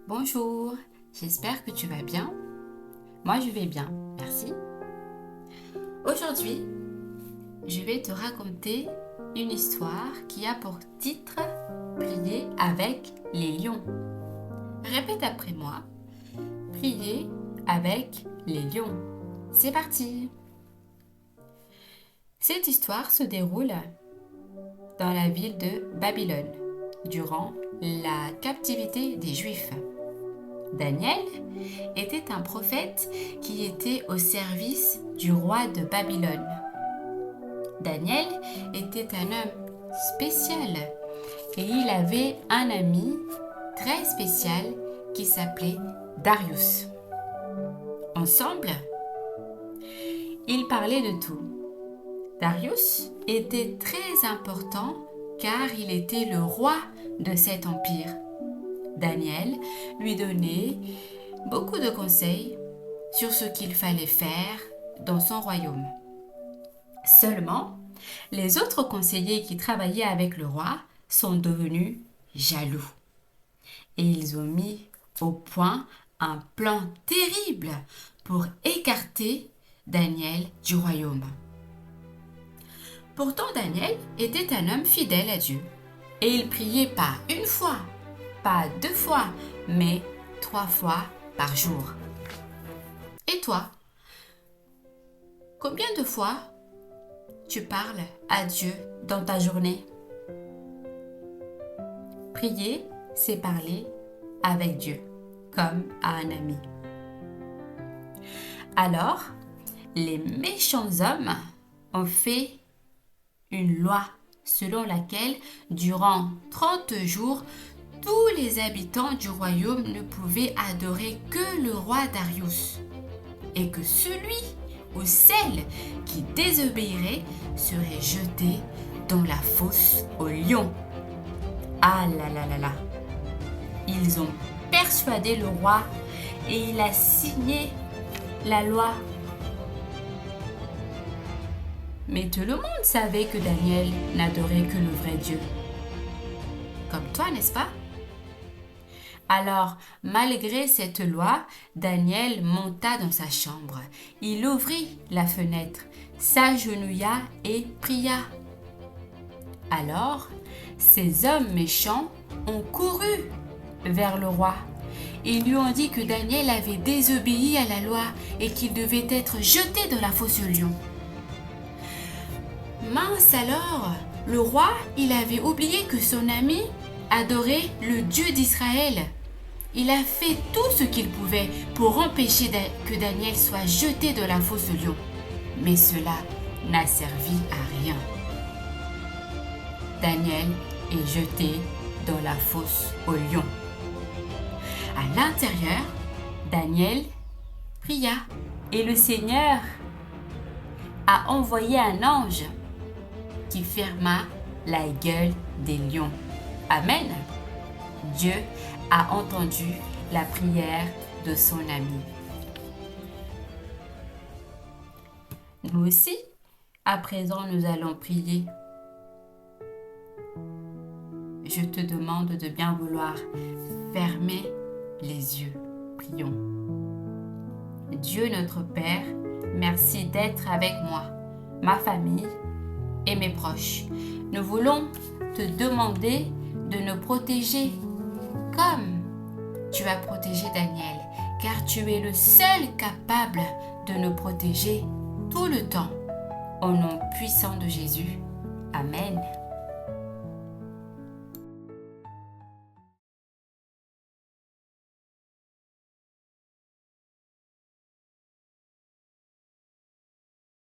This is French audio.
Bonjour, j'espère que tu vas bien. Moi, je vais bien, merci. Aujourd'hui, je vais te raconter une histoire qui a pour titre Prier avec les lions. Répète après moi. Prier avec les lions. C'est parti. Cette histoire se déroule dans la ville de Babylone durant la captivité des Juifs. Daniel était un prophète qui était au service du roi de Babylone. Daniel était un homme spécial et il avait un ami très spécial qui s'appelait Darius. Ensemble, ils parlaient de tout. Darius était très important car il était le roi de cet empire. Daniel lui donnait beaucoup de conseils sur ce qu'il fallait faire dans son royaume. Seulement, les autres conseillers qui travaillaient avec le roi sont devenus jaloux. Et ils ont mis au point un plan terrible pour écarter Daniel du royaume. Pourtant, Daniel était un homme fidèle à Dieu et il priait pas une fois, pas 2 fois, mais 3 fois par jour. Et toi, combien de fois tu parles à Dieu dans ta journée? Prier, c'est parler avec Dieu, comme à un ami. Alors, les méchants hommes ont fait une loi selon laquelle, durant 30 jours, tous les habitants du royaume ne pouvaient adorer que le roi Darius, et que celui ou celle qui désobéirait serait jeté dans la fosse aux lions. Ah là là là là! Ils ont persuadé le roi et il a signé la loi. Mais tout le monde savait que Daniel n'adorait que le vrai Dieu. Comme toi, n'est-ce pas? Alors, malgré cette loi, Daniel monta dans sa chambre. Il ouvrit la fenêtre, s'agenouilla et pria. Alors, ces hommes méchants ont couru vers le roi. Ils lui ont dit que Daniel avait désobéi à la loi et qu'il devait être jeté dans la fosse aux lions. Mince alors, le roi, il avait oublié que son ami adorait le Dieu d'Israël. Il a fait tout ce qu'il pouvait pour empêcher que Daniel soit jeté dans la fosse aux lions. Mais cela n'a servi à rien. Daniel est jeté dans la fosse aux lions. À l'intérieur, Daniel pria et le Seigneur a envoyé un ange qui ferma la gueule des lions. Amen. Dieu a entendu la prière de son ami. Nous aussi, à présent, nous allons prier. Je te demande de bien vouloir fermer les yeux. Prions. Dieu notre Père, merci d'être avec moi, ma famille et mes proches. Nous voulons te demander de nous protéger comme tu as protégé Daniel, car tu es le seul capable de nous protéger tout le temps. Au nom puissant de Jésus. Amen.